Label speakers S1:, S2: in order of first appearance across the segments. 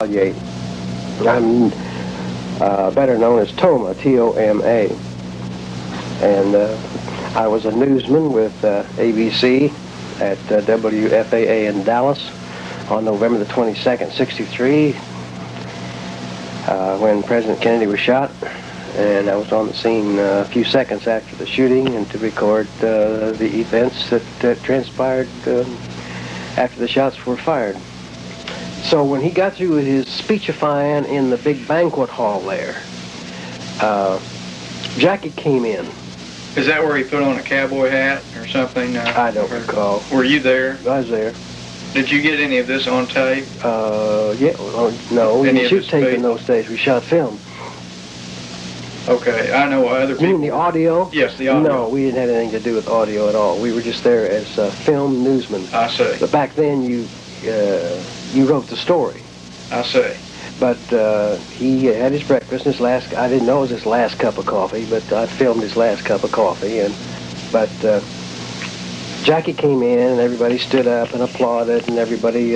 S1: Alyea. I'm better known as Toma, T-O-M-A. And I was a newsman with ABC at WFAA in Dallas on November the 22nd, 63, when President Kennedy was shot. And I was on the scene a few seconds after the shooting and to record the events that transpired after the shots were fired. So when he got through with his speechifying in the big banquet hall there, Jackie came in.
S2: Is that where he put on a cowboy hat or something?
S1: I don't recall.
S2: Were you there?
S1: I was there.
S2: Did you get any of this on tape?
S1: Yeah, no, we didn't shoot tape in those days. We shot film.
S2: Okay, I know other people.
S1: You mean the audio?
S2: Yes, the audio.
S1: No, we didn't have anything to do with audio at all. We were just there as film newsmen.
S2: I see.
S1: But back then, you wrote the story.
S2: I see.
S1: But he had his breakfast, his last, I didn't know it was his last cup of coffee, but I filmed his last cup of coffee. But Jackie came in, and everybody stood up and applauded, and everybody,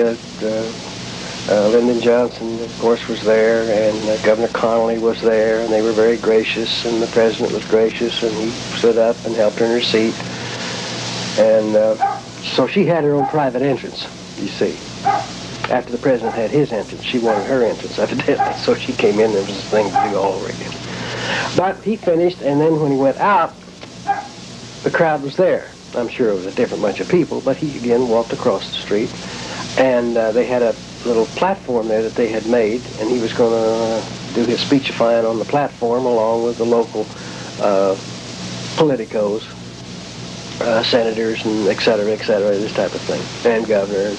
S1: Lyndon Johnson, of course, was there, and Governor Connolly was there, and they were very gracious, and the president was gracious, and he stood up and helped her in her seat. And so she had her own private entrance, you see. After the president had his entrance, she wanted her entrance, evidently, so she came in, there was this thing to do all over again. But he finished, and then when he went out, the crowd was there. I'm sure it was a different bunch of people, but he again walked across the street, and they had a little platform there that they had made, and he was going to do his speechifying on the platform along with the local politicos, senators, and et cetera, this type of thing, and governor.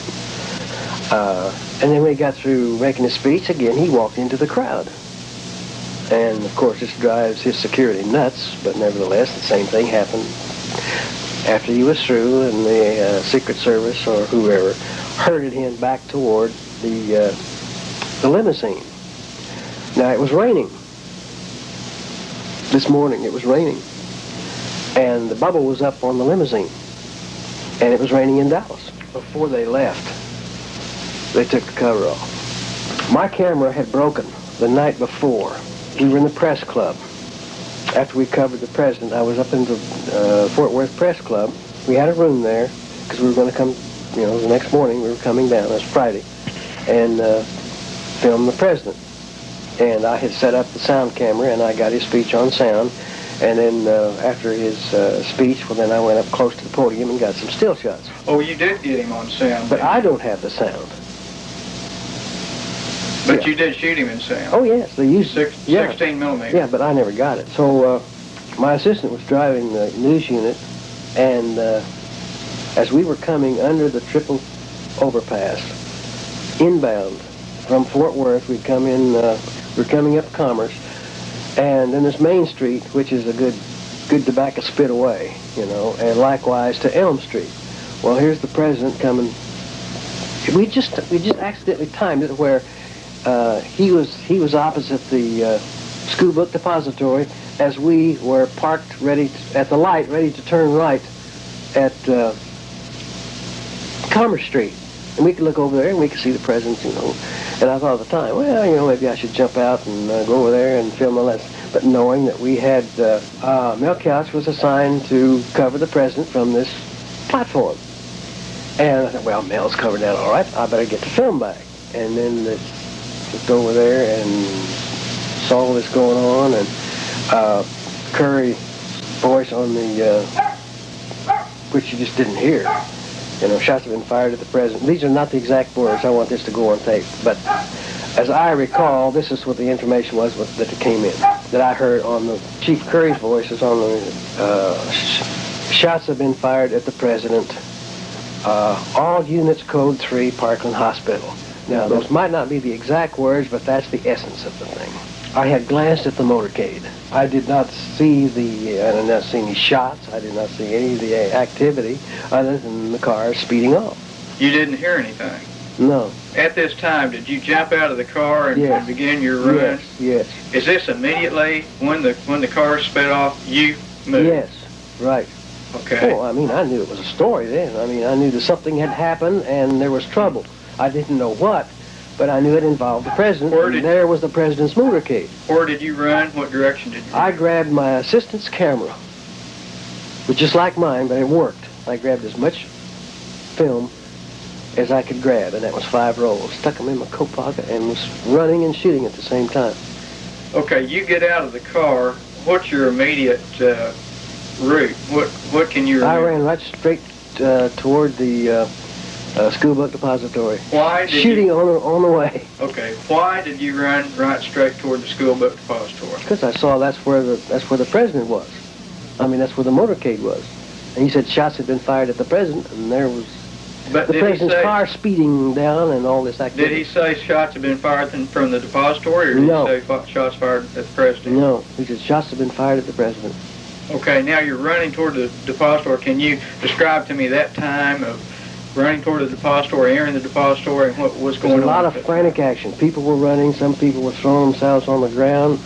S1: And then when he got through making his speech, again, he walked into the crowd. And, of course, this drives his security nuts, but nevertheless, the same thing happened after he was through, and the Secret Service or whoever herded him back toward the limousine. Now, it was raining. This morning, it was raining. And the bubble was up on the limousine. And it was raining in Dallas. Before they left, they took the cover off. My camera had broken the night before. We were in the press club. After we covered the president, I was up in the Fort Worth Press Club. We had a room there because we were going to come, the next morning we were coming down. It was Friday. And film the president. And I had set up the sound camera, and I got his speech on sound. And then after his speech, well, then I went up close to the podium and got some still shots.
S2: Oh, you did get him on sound.
S1: But I don't have the sound.
S2: But you did shoot him in sound.
S1: Oh, yes. They used
S2: 16 millimeter.
S1: Yeah, but I never got it. So my assistant was driving the news unit, and as we were coming under the triple overpass, inbound from Fort Worth, we'd come in, we're coming up Commerce, and then this Main Street, which is a good tobacco spit away, and likewise to Elm Street. Well, here's the president coming. We just accidentally timed it where he was opposite the school book depository as we were parked at the light, ready to turn right at Commerce Street. And we could look over there and we could see the president, And I thought at the time, well, maybe I should jump out and go over there and film the lesson. But knowing that we had, Mel Couch was assigned to cover the president from this platform. And I thought, well, Mel's covered that all right. I better get the film back. And then looked over there and saw all this going on. And Curry's voice on the, which you just didn't hear. Shots have been fired at the president. These are not the exact words. I want this to go on tape. But as I recall, this is what the information was that came in, that I heard on the Chief Curry's voice is on the shots have been fired at the president. All units code 3, Parkland Hospital. Now, those might not be the exact words, but that's the essence of the thing. I had glanced at the motorcade. I did not see I did not see any shots. I did not see any of the activity other than the car speeding off.
S2: You didn't hear anything?
S1: No.
S2: At this time, did you jump out of the car and begin your run?
S1: Yes.
S2: Is this immediately when the car sped off, you moved?
S1: Yes, right.
S2: Okay.
S1: Oh, I knew it was a story then. I knew that something had happened and there was trouble. I didn't know what, but I knew it involved the president, and there was the president's motorcade.
S2: Where did you run? What direction did you run?
S1: I grabbed my assistant's camera, which is like mine, but it worked. I grabbed as much film as I could grab, and that was 5 rolls. Stuck them in my coat pocket and was running and shooting at the same time.
S2: Okay, you get out of the car. What's your immediate route? What can you remember?
S1: I ran right straight toward the school book depository.
S2: Why did
S1: shooting
S2: you,
S1: on the way?
S2: Okay, why did you run right straight toward the school book depository?
S1: Because I saw that's where the president was. I mean, that's where the motorcade was. And he said shots had been fired at the president, and there was the president's car speeding down and all this activity.
S2: Did he say shots had been fired from the depository, or did he say shots fired at the president?
S1: No, he said shots had been fired at the president.
S2: Okay, now you're running toward the depository. Can you describe to me that time of running toward the depository, entering the depository, and what was going on?
S1: There was a lot of frantic action. People were running. Some people were throwing themselves on the ground.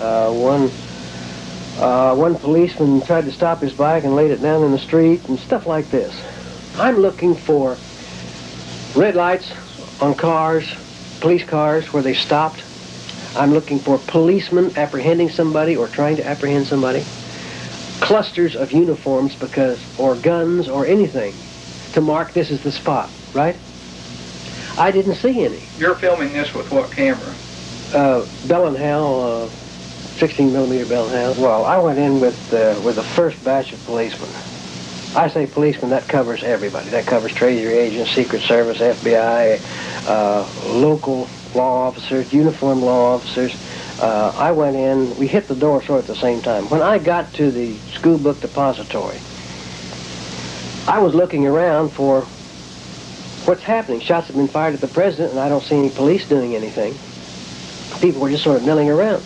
S1: One policeman tried to stop his bike and laid it down in the street and stuff like this. I'm looking for red lights on cars, police cars where they stopped. I'm looking for policemen apprehending somebody or trying to apprehend somebody. Clusters of uniforms or guns or anything to mark this is the spot, right? I didn't see any.
S2: You're filming this with what camera?
S1: Bell & Howell, 16mm Bell & Howell. Well, I went in with the first batch of policemen. I say policemen, that covers everybody. That covers Treasury agents, Secret Service, FBI, local law officers, uniformed law officers. I went in, we hit the door sort of at the same time. When I got to the school book depository, I was looking around for what's happening. Shots have been fired at the president, and I don't see any police doing anything. People were just sort of milling around,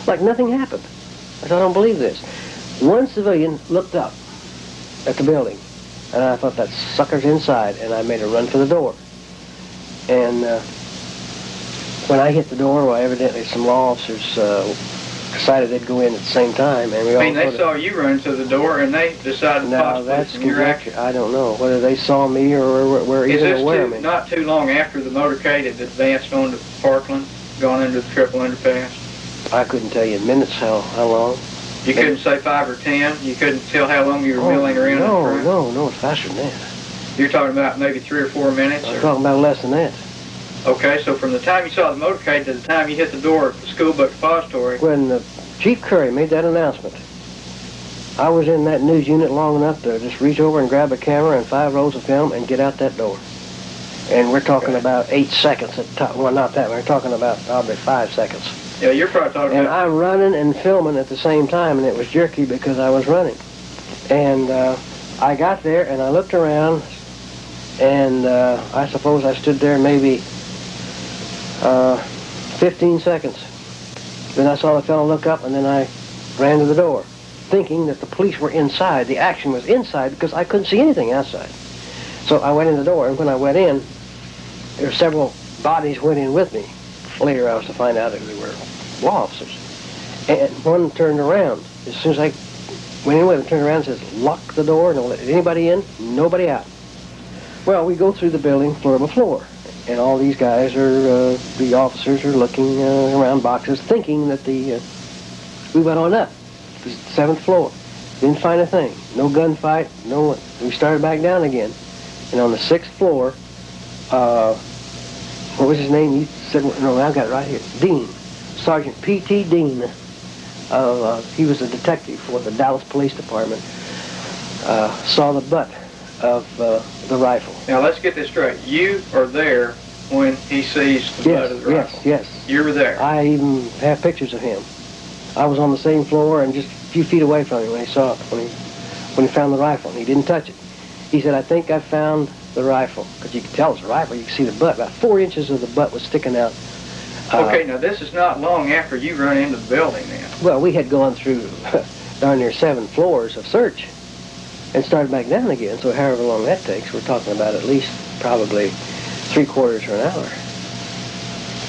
S1: like nothing happened. I said, I don't believe this. One civilian looked up at the building, and I thought, that sucker's inside, and I made a run for the door. And when I hit the door, well, evidently some law officers decided they'd go in at the same time, and we all.
S2: They saw you run to the door, and they decided to possibly from your action.
S1: I don't know whether they saw me or were even aware of me.
S2: Is this not too long after the motorcade had advanced onto Parkland, gone into the triple underpass?
S1: I couldn't tell you in minutes how long.
S2: You couldn't say 5 or 10? You couldn't tell how long you were milling around?
S1: No, it's faster than that.
S2: You're talking about maybe 3 or 4 minutes?
S1: I'm talking about less than that.
S2: Okay, so from the time you saw the motorcade to the time you hit the door at the school book depository...
S1: When Chief Curry made that announcement, I was in that news unit long enough to just reach over and grab a camera and 5 rolls of film and get out that door. And we're talking about 8 seconds at the top. Well, not that. We're talking about probably 5 seconds.
S2: Yeah, you're probably talking
S1: about... And I'm running and filming at the same time, and it was jerky because I was running. And I got there, and I looked around, and I suppose I stood there maybe 15 seconds. Then I saw the fellow look up, and then I ran to the door, thinking that the police were inside. The action was inside because I couldn't see anything outside. So I went in the door, and when I went in, there were several bodies went in with me. Later I was to find out that they were law officers. And one turned around. As soon as I went in with him, turned around and says, lock the door, don't let anybody in, nobody out. Well, we go through the building floor by floor. And all these guys are, the officers are looking around boxes, thinking that we went on up, the 7th floor. Didn't find a thing. No gunfight, no one. We started back down again. And on the 6th floor, what was his name? You said, no, I got it right here. Dean. Sergeant P.T. Dean. He was a detective for the Dallas Police Department. Saw the butt of the rifle.
S2: Now let's get this straight. You are there when he sees the butt of the rifle.
S1: Yes.
S2: You were there.
S1: I even have pictures of him. I was on the same floor and just a few feet away from him when he saw it, when he found the rifle, and he didn't touch it. He said, I think I found the rifle, because you could tell it's a rifle. You could see the butt. About 4 inches of the butt was sticking out.
S2: Okay, now this is not long after you run into the building then.
S1: Well, we had gone through darn near 7 floors of search and started back down again, so however long that takes, we're talking about at least probably 3/4 or an hour.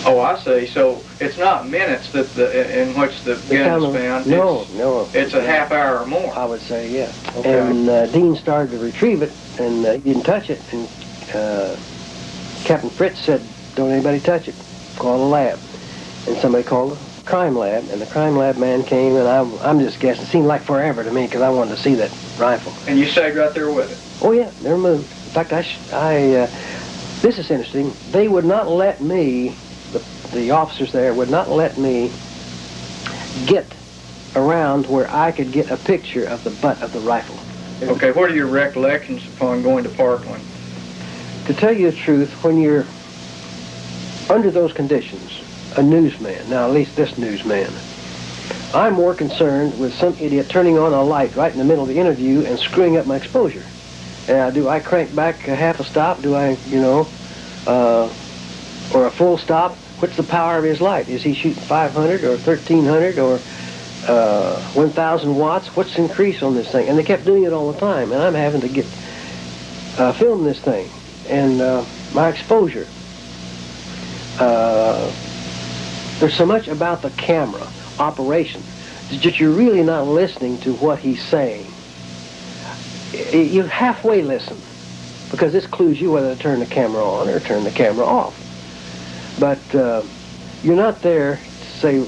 S2: Oh, I see. So it's not minutes that in which the gun is found.
S1: No.
S2: It's a half hour or more.
S1: I would say, yeah.
S2: Okay.
S1: And Dean started to retrieve it, and he didn't touch it. And Captain Fritz said, don't anybody touch it. Of called a lab. And somebody called a crime lab, and the crime lab man came, and I'm just guessing. It seemed like forever to me because I wanted to see that rifle.
S2: And you stayed right there with it?
S1: Oh, yeah, never moved. In fact, this is interesting. They would not let me, the officers there would not let me get around where I could get a picture of the butt of the rifle.
S2: Okay, what are your recollections upon going to Parkland?
S1: To tell you the truth, when you're under those conditions, a newsman, now at least this newsman, I'm more concerned with some idiot turning on a light right in the middle of the interview and screwing up my exposure. Do I crank back a half a stop? Do I, or a full stop? What's the power of his light? Is he shooting 500 or 1300 or 1,000 watts? What's the increase on this thing? And they kept doing it all the time, and I'm having to get film this thing. And my exposure. There's so much about the camera operation that you're really not listening to what he's saying. You halfway listen, because this clues you whether to turn the camera on or turn the camera off. But you're not there to say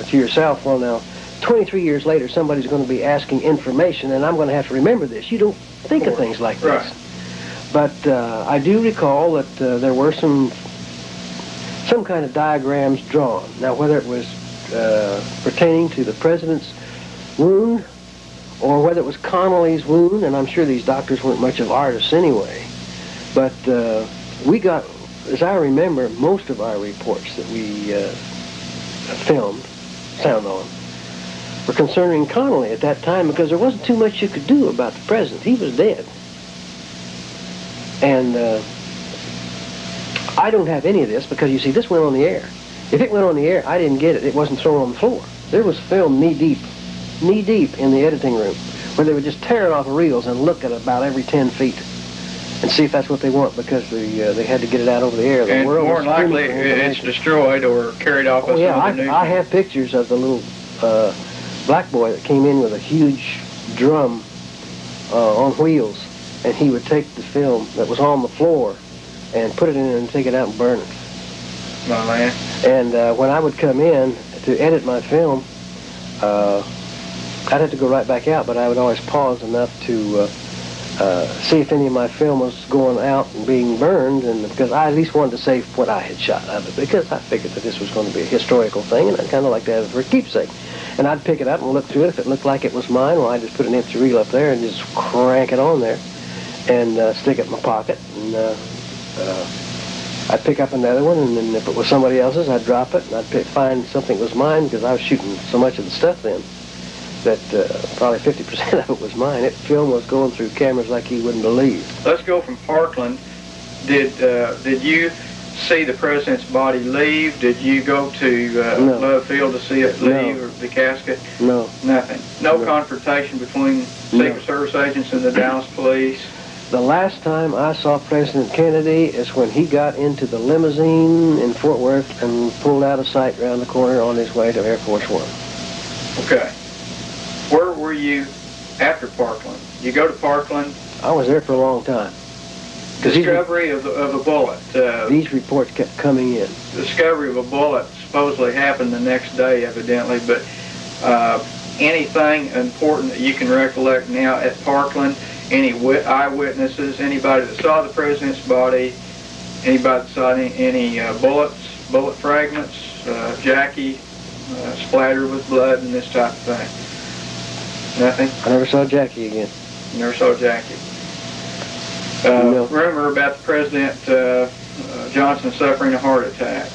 S1: to yourself, well now, 23 years later somebody's going to be asking information and I'm going to have to remember this. You don't think of things like this. But I do recall that there were some kind of diagrams drawn. Now whether it was pertaining to the president's wound or whether it was Connolly's wound, and I'm sure these doctors weren't much of artists anyway, but we got, as I remember, most of our reports that we filmed, sound on, were concerning Connolly at that time because there wasn't too much you could do about the president. He was dead. And I don't have any of this because, you see, this went on the air. If it went on the air, I didn't get it. It wasn't thrown on the floor. There was film knee-deep in the editing room where they would just tear it off of reels and look at it about every 10 feet and see if that's what they want because they had to get it out over the air.
S2: And more than likely, it's destroyed or carried off by some other news.
S1: I have pictures of the little black boy that came in with a huge drum on wheels, and he would take the film that was on the floor and put it in and take it out and burn it.
S2: My man.
S1: And when I would come in to edit my film, I'd have to go right back out, but I would always pause enough to see if any of my film was going out and being burned, and because I at least wanted to save what I had shot of it, because I figured that this was going to be a historical thing, and I'd kind of like to have it for a keepsake. And I'd pick it up and look through it. If it looked like it was mine, well, I'd just put an empty reel up there and just crank it on there and stick it in my pocket. And I'd pick up another one, and then if it was somebody else's, I'd drop it, and I'd find something that was mine, because I was shooting so much of the stuff then that probably 50% of it was mine. That film was going through cameras like you wouldn't believe.
S2: Let's go from Parkland. Did you see the president's body leave? Did you go to
S1: No.
S2: Love Field to see it leave,
S1: No.
S2: or the casket?
S1: No.
S2: Nothing. No confrontation between Secret Service agents and the Dallas police?
S1: The last time I saw President Kennedy is when he got into the limousine in Fort Worth and pulled out of sight around the corner on his way to Air Force One.
S2: Okay. Where were you after Parkland? You go to Parkland.
S1: I was there for a long time.
S2: Discovery of a bullet.
S1: These reports kept coming in.
S2: Discovery of a bullet supposedly happened the next day, evidently, but anything important that you can recollect now at Parkland? Any eyewitnesses? Anybody that saw the president's body? Anybody that saw any bullets, bullet fragments, Jackie splattered with blood, and this type of thing? Nothing?
S1: I never saw Jackie again.
S2: You never saw Jackie?
S1: No.
S2: Rumor about the President Johnson suffering a heart attack.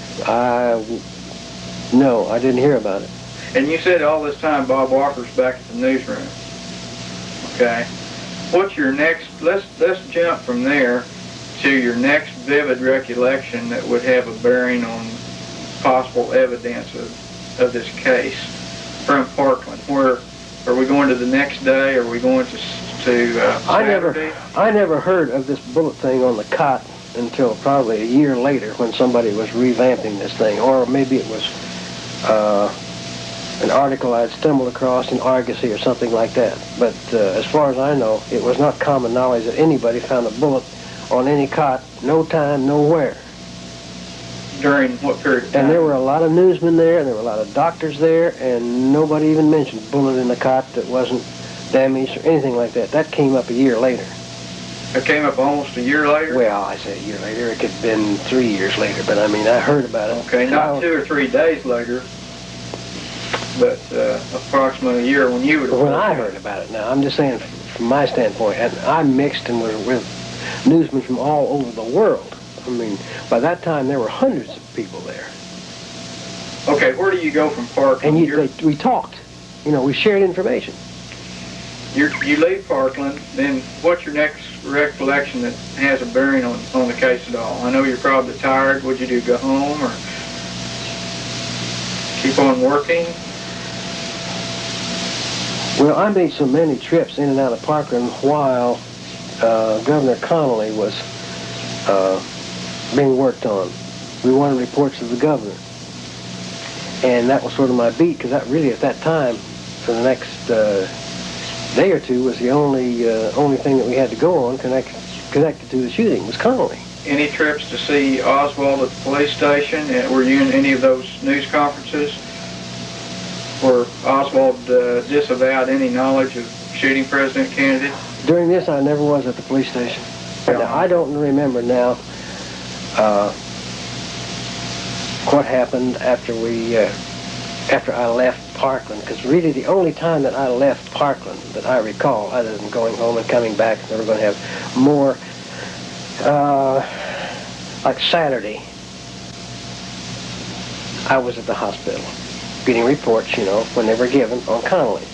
S1: No, I didn't hear about it.
S2: And you said all this time Bob Walker's back at the newsroom. Okay. What's your next, let's jump from there to your next vivid recollection that would have a bearing on possible evidence of this case from Parkland. Where are we going to the next day? Are we going to Saturday?
S1: I never heard of this bullet thing on the cot until probably a year later when somebody was revamping this thing, or maybe it was an article I'd stumbled across in Argosy or something like that. But as far as I know, it was not common knowledge that anybody found a bullet on any cot, no time, nowhere.
S2: during what period of time?
S1: And there were a lot of newsmen there, and there were a lot of doctors there, and nobody even mentioned bullet in the cot that wasn't damaged or anything like that. That came up a year later.
S2: It came up almost a year later?
S1: Well, I say a year later. It could have been 3 years later, but I mean, I heard about it.
S2: Okay, not 2 or 3 days later, but approximately a year when you would have
S1: when I heard about it. Now, I'm just saying from my standpoint, and I mixed and was with newsmen from all over the world. I mean, by that time, there were hundreds of people there.
S2: Okay, where do you go from Parkland?
S1: And we talked. You know, we shared information.
S2: You leave Parkland, then what's your next recollection that has a bearing on the case at all? I know you're probably tired. What'd you do, go home or keep on working?
S1: Well, I made so many trips in and out of Parkland while Governor Connolly was being worked on. We wanted reports of the governor. And that was sort of my beat, because that really, at that time, for the next day or two, was the only thing that we had to go on connected to the shooting, was Connolly.
S2: Any trips to see Oswald at the police station? Were you in any of those news conferences where Oswald disavowed any knowledge of shooting President Kennedy?
S1: During this, I never was at the police station. Now, I don't remember now what happened after I left Parkland, because really the only time that I left Parkland that I recall, other than going home and coming back, and we're going to have more, like Saturday, I was at the hospital getting reports, you know, when they were given on Connolly.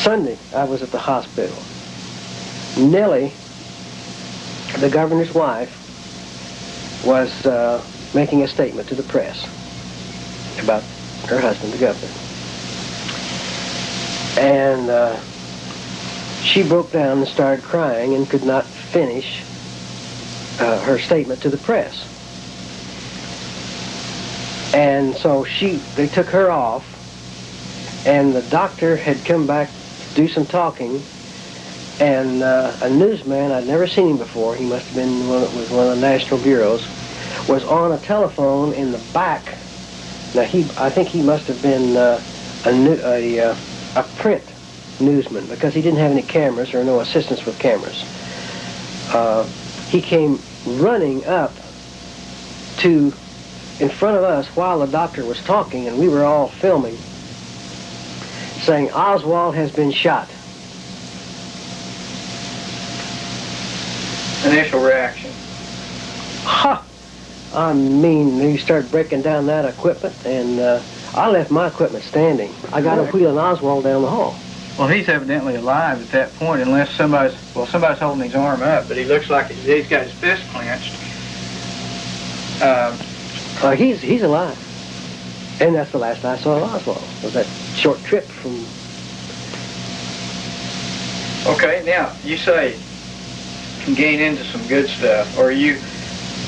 S1: Sunday, I was at the hospital. Nellie, the governor's wife, was making a statement to the press about her husband, the governor. And she broke down and started crying and could not finish her statement to the press. And so they took her off, and the doctor had come back to do some talking, and a newsman, I'd never seen him before, he must have been with one of the national bureaus, was on a telephone in the back. Now, I think he must have been a print newsman, because he didn't have any cameras or no assistance with cameras. He came running up in front of us while the doctor was talking, and we were all filming, saying, "Oswald has been shot."
S2: Initial reaction?
S1: Ha! I mean, he started breaking down that equipment, and I left my equipment standing. I got him wheeling Oswald down the hall.
S2: Well, he's evidently alive at that point, unless somebody's holding his arm up, but he looks like he's got his fist clenched.
S1: He's alive. And that's the last I saw of Oswald, was that short trip from...
S2: Okay, now, you say can gain into some good stuff. Are you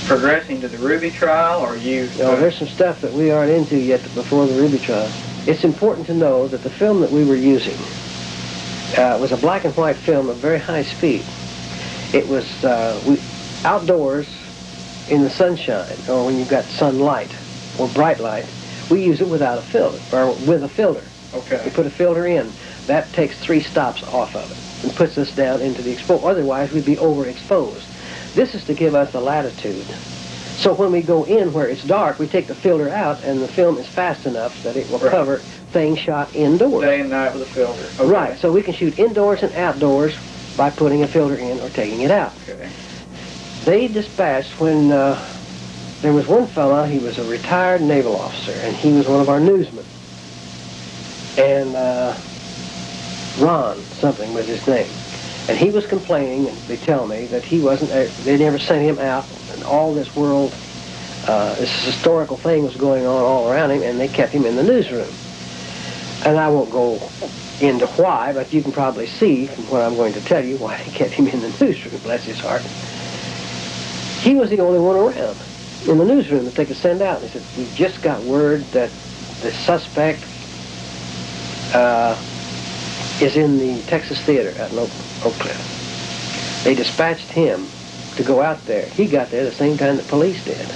S2: progressing to the Ruby trial, or are you...
S1: No, there's some stuff that we aren't into yet before the Ruby trial. It's important to know that the film that we were using was a black and white film of very high speed. It was outdoors in the sunshine, or when you've got sunlight or bright light. We use it without a filter, or with a filter.
S2: Okay.
S1: We put a filter in. That takes 3 stops off of it and puts us down into the exposure. Otherwise, we'd be overexposed. This is to give us the latitude. So when we go in where it's dark, we take the filter out, and the film is fast enough that it will cover things shot indoors.
S2: Day and night with a filter. Okay.
S1: Right, so we can shoot indoors and outdoors by putting a filter in or taking it out.
S2: Okay.
S1: They dispatched when there was one fellow, he was a retired naval officer, and he was one of our newsmen. And Ron something was his name. And he was complaining, and they tell me, that he wasn't, they never sent him out, and all this world, this historical thing was going on all around him, and they kept him in the newsroom. And I won't go into why, but you can probably see from what I'm going to tell you why they kept him in the newsroom, bless his heart. He was the only one around in the newsroom that they could send out. They said, "We just got word that the suspect is in the Texas Theater at Oak Cliff." They dispatched him to go out there. He got there the same time the police did.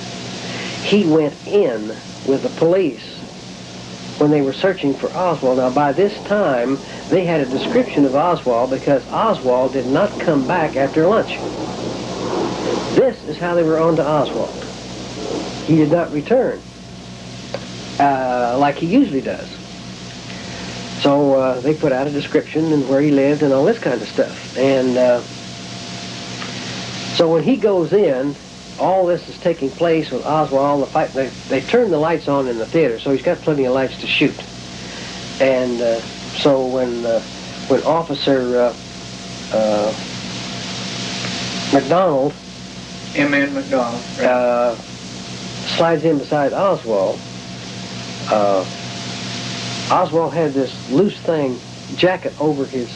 S1: he went in with the police when they were searching for Oswald. Now, by this time, they had a description of Oswald because Oswald did not come back after lunch. This is how they were on to Oswald. He did not return like he usually does. So they put out a description and where he lived and all this kind of stuff. And so when he goes in, all this is taking place with Oswald. The fight. They turn the lights on in the theater, so he's got plenty of lights to shoot. And so when Officer McDonald,
S2: M.N. McDonald, right.
S1: Slides in beside Oswald, Oswald had this loose jacket over his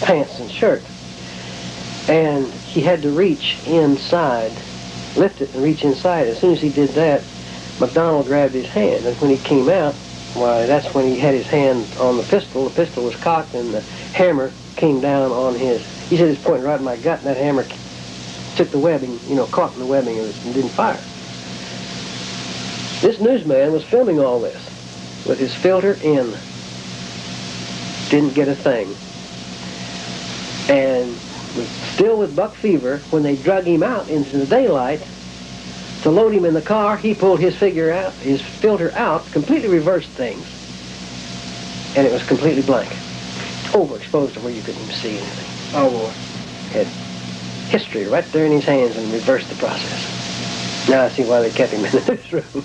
S1: pants and shirt. And he had to reach inside, lift it and reach inside. As soon as he did that, McDonald grabbed his hand. And when he came out, why, that's when he had his hand on the pistol. The pistol was cocked and the hammer came down on his, he said, it's pointing right in my gut, and that hammer took the webbing, caught in the webbing and didn't fire. This newsman was filming all this with his filter in. Didn't get a thing. And was still with buck fever. When they drug him out into the daylight to load him in the car, he pulled his filter out, completely reversed things, and it was completely blank, overexposed to where you couldn't even see anything.
S2: Oh boy!
S1: Had history right there in his hands and reversed the process. Now I see why they kept him in this room.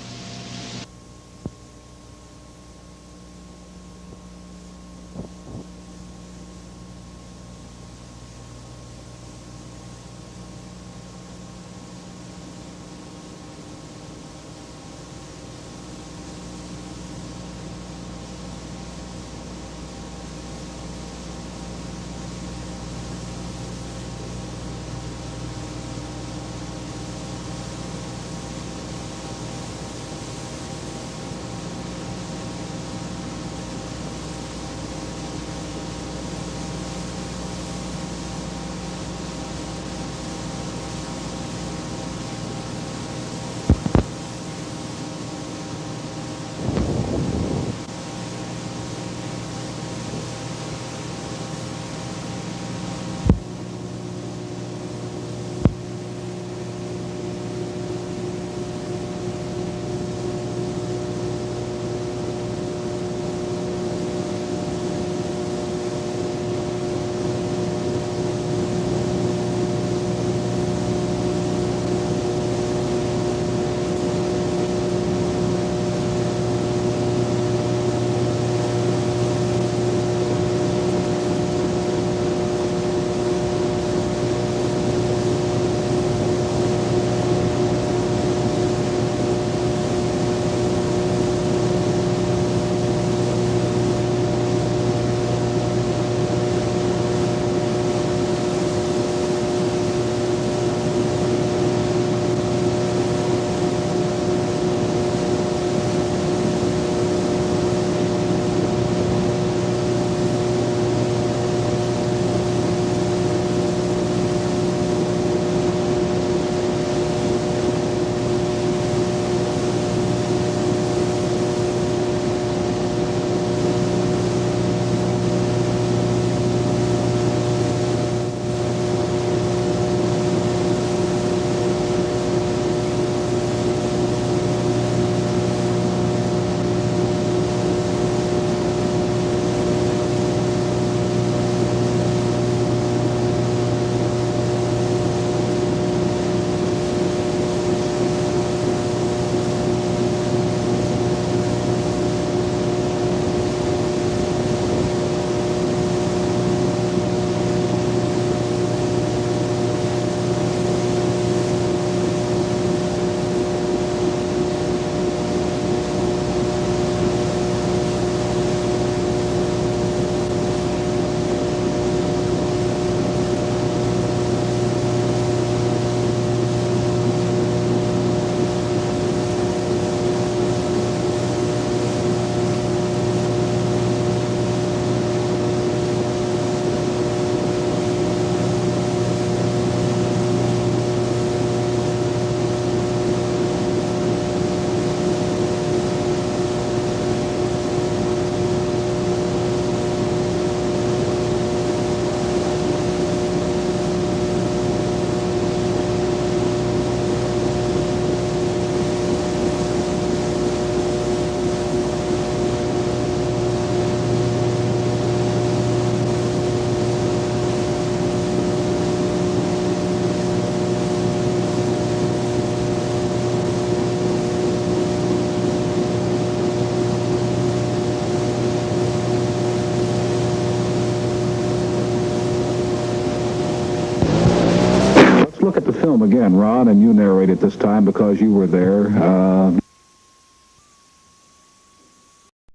S3: Let's look at the film again, Ron, and you narrate it this time because you were there.